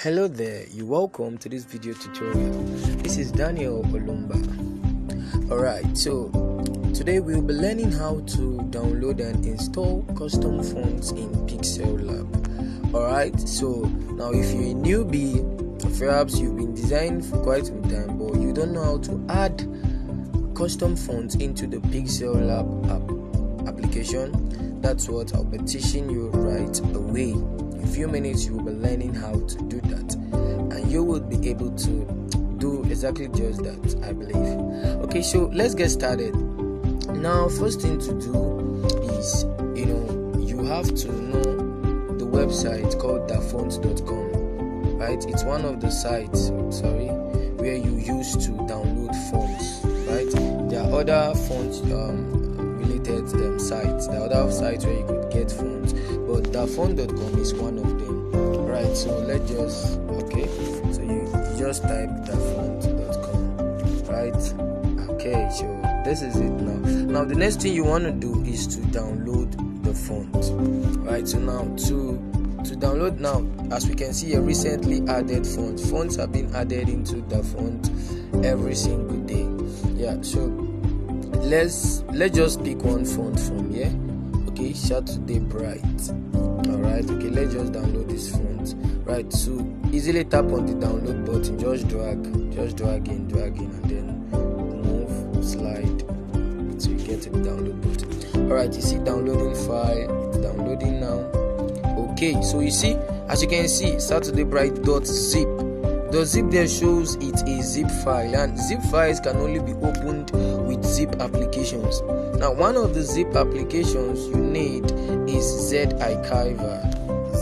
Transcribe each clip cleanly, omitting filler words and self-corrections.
Hello there, you're welcome to this video tutorial. This is Daniel Olumba. Alright, so today we'll be learning how to download and install custom fonts in Pixellab. Alright, so now if you're a newbie, perhaps you've been designing for quite some time but you don't know how to add custom fonts into the Pixellab application, that's what I'll be teaching you right away. In a few minutes you will be learning how to do that, and you will be able to do exactly just that, I believe. Okay, so let's get started. Now, first thing to do is, you have to know the website called thefont.com, right? It's one of the sites, where you use to download fonts, right? There are other fonts related sites. There are other sites where you could get fonts, but thefont.com is one of them, right? So let's just so you just type thefont.com, right? Okay, so this is it now. The next thing you want to do is to download the font, right? So now to download, now as we can see here, recently added fonts have been added into the font every single day. Yeah, so let's just pick one font from here. Okay, Saturday Bright. Alright, okay, let's just download this font. Right, so easily tap on the download button, just drag in, and then move, slide, so you get to the download button. Alright, you see downloading file, it's downloading now. Okay, so you see, as you can see, Saturday Bright.zip. The zip there shows it's a zip file, and zip files can only be opened with zip applications. Now, one of the zip applications you need is ZArchiver.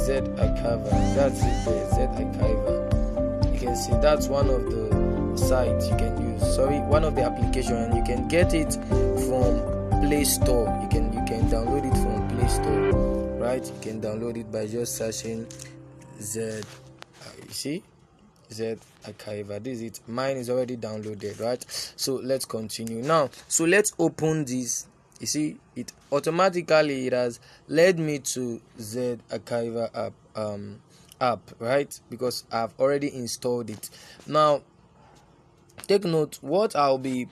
That's it there, ZArchiver. You can see that's one of the sites you can use. One of the applications, and you can get it from Play Store. You can download it from Play Store, right? You can download it by just searching ZArchiver. This is it. Mine is already downloaded, right? So let's continue now. So let's open this. You see, it automatically has led me to ZArchiver app, right? Because I've already installed it. Now, take note, what I'll be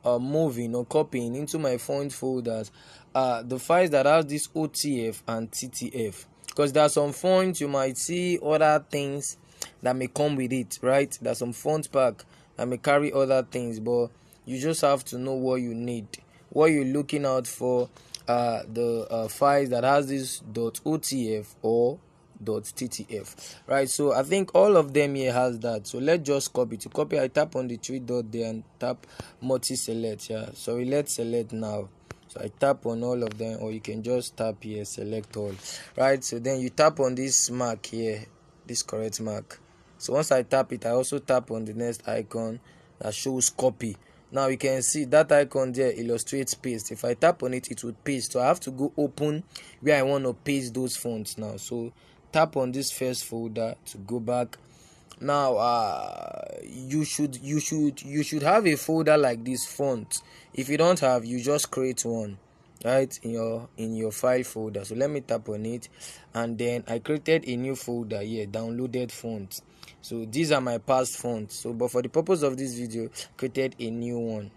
moving or copying into my font folders are the files that have this OTF and TTF, because there are some fonts you might see other things that may come with it, right? There's some font pack that may carry other things, but you just have to know what you need, what you're looking out for. The files that has this .otf or .ttf, right? So I think all of them here has that. So let's just copy. To copy, I tap on the three dot there and tap multi-select. Let's select now. So I tap on all of them, or you can just tap here, select all, right? So then you tap on this mark here, this correct mark. So once I tap it, I also tap on the next icon that shows copy. Now you can see that icon there illustrates paste. If I tap on it, it would paste. So I have to go open where I want to paste those fonts now. So tap on this first folder to go back. Now you should have a folder like this, font. If you don't have, you just create one, right, in your file folder. So let me tap on it, and then I created a new folder here, downloaded fonts. So these are my past fonts. So but for the purpose of this video, created a new one,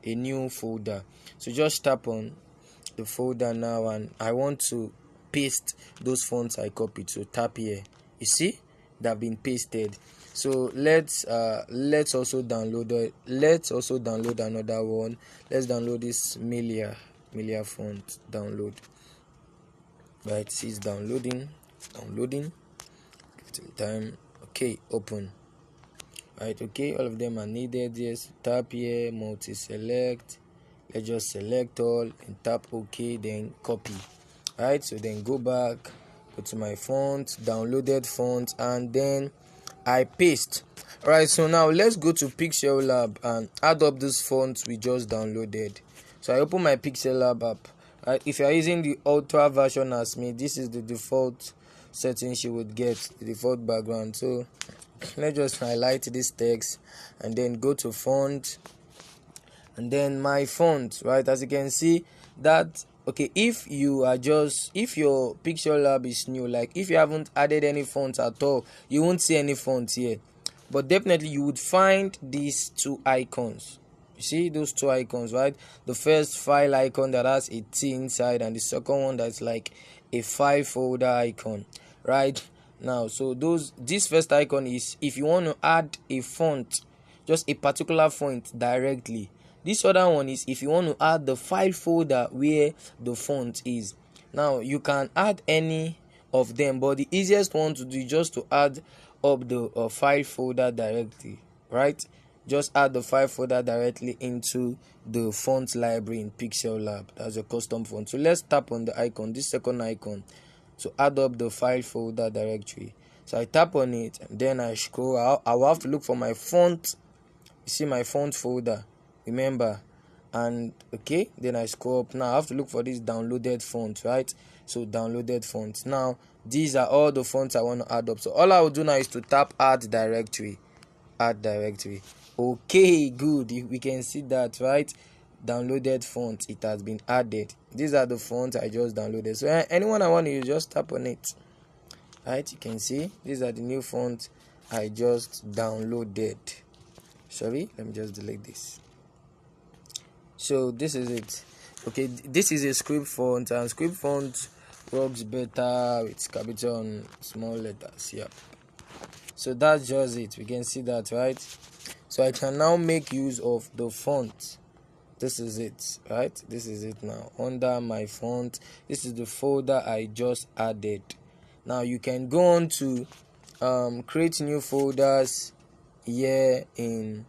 a new folder. So just tap on the folder now, and I want to paste those fonts I copied. So tap here. You see, they've been pasted. So let's also download another one. Let's download this Melia font. Download. Right, see, it's downloading. Give it some time. Okay, open. Right, okay, all of them are needed. Yes, tap here, multi-select. Let's just select all and tap OK, then copy. Right, so then go back, go to my font, downloaded font, and then I paste. Right, so now let's go to Pixellab and add up this font we just downloaded. So I open my Pixellab app. Right, if you are using the ultra version as me, this is the default settings you would get, the default background. So let's just highlight this text and then go to font, and then my font, right? As you can see, that okay, if your Pixellab is new, like if you haven't added any fonts at all, you won't see any fonts here, but definitely you would find these two icons. You see those two icons, right? The first file icon that has a T inside, and the second one that's like a file folder icon, right? Now, so this first icon is if you want to add a font, just a particular font directly. This other one is if you want to add the file folder where the font is. Now you can add any of them, but the easiest one to do is just to add up the file folder directly, right? Just add the file folder directly into the font library in Pixellab. That's a custom font. So let's tap on the icon, this second icon. So add up the file folder directory. So I tap on it, and then I scroll. I will have to look for my font. You see my font folder, remember? And okay, then I scroll up. Now I have to look for this downloaded font, right? So downloaded fonts. Now these are all the fonts I want to add up. So all I will do now is to tap add directory. Add directory. Okay, good. We can see that, right? Downloaded font, it has been added. These are the fonts I just downloaded. So anyone I want to use, just tap on it. Right, you can see these are the new fonts I just downloaded. Sorry, let me just delete this. So this is it. Okay, this is a script font, and script font works better with capital and small letters. Yep. So that's just it. We can see that, right? So I can now make use of the font. This is it, right? This is it now. Under my font, this is the folder I just added. Now you can go on to create new folders here in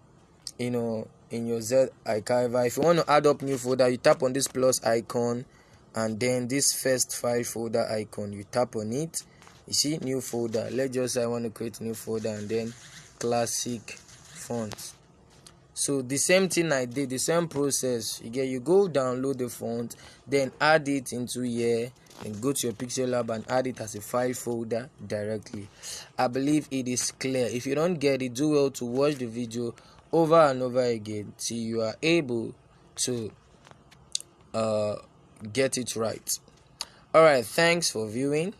your ZArchiver. If you want to add up new folder, you tap on this plus icon, and then this first file folder icon, you tap on it. You see new folder. Let's just say I want to create new folder, and then classic fonts. So the same thing I did, the same process. You go download the font, then add it into here, and go to your Pixellab and add it as a file folder directly. I believe it is clear. If you don't get it, do well to watch the video over and over again till you are able to get it right. Alright, thanks for viewing.